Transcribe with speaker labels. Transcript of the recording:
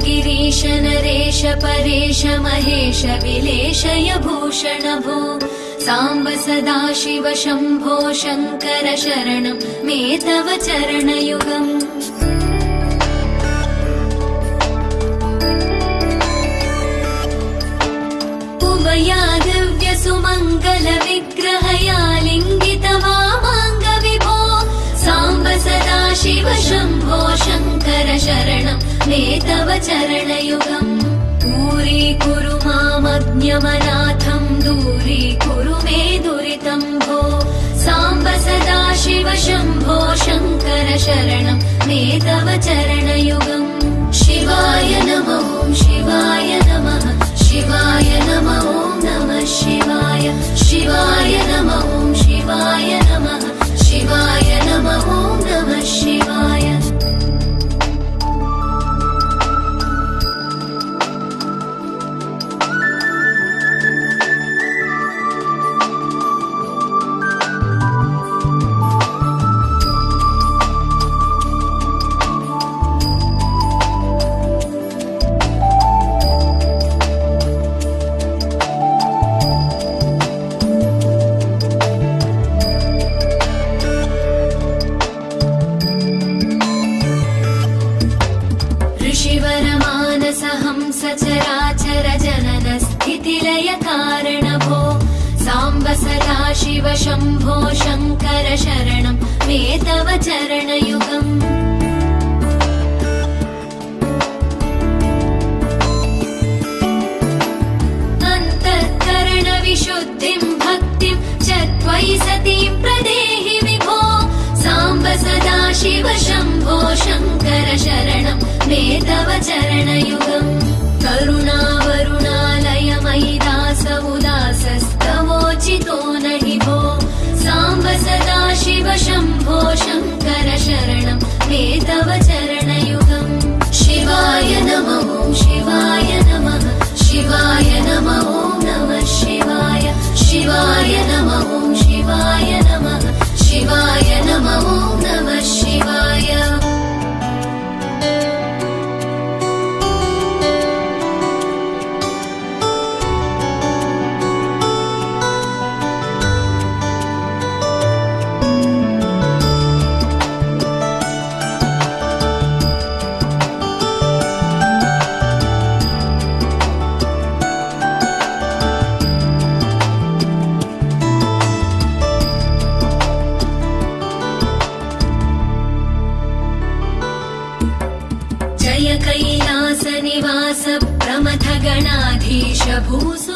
Speaker 1: गिरीश नरेश परेश महेश विलेशय भूषण भो साम्ब सदाशिव शम्भो शङ्कर शरणं मे तव चरणयुगम् उमया दिव्य सुमङ्गल विग्रहया लिङ्गित वामाङ्ग विभो साम्ब सदाशिव शम्भो शङ्कर शरणं मे तव चरणयुगम् दूरीकुरु मामज्ञमनाथं दूरीकुरु मे दुरितं भो साम्ब सदाशिव शम्भो शङ्कर शरणं मे तव चरणयुगम् शिवाय नमः शिवाय नमः शिवाय नमः नमः शिवाय शिवाय नमः शिवाय नमः शिवाय नमः नमः शिवाय सचराचर जनन स्थितिलय कारण भो साम्ब सदाशिव शम्भो शङ्कर शरणं मे तव चरणयुगम् अन्तःकरण विशुद्धिं भक्तिं च त्वयि सतीं प्रदेहि विभो साम्ब सदाशिव शम्भो शङ्कर शरणं मे तव चरणयुगम् करुणावरुणालय मयि दास उदासस्तवोचितो नहि भो साम्ब सदाशिव शम्भो शङ्कर शरणं मे तव चरणयुगम् शिवाय नमः शिवाय नमः शिवाय नमः नमः शिवाय शिवाय नमः शिवाय नमः शिवाय नमः नमः शिवाय कैलास निवास प्रमथ गणाधीश भूसु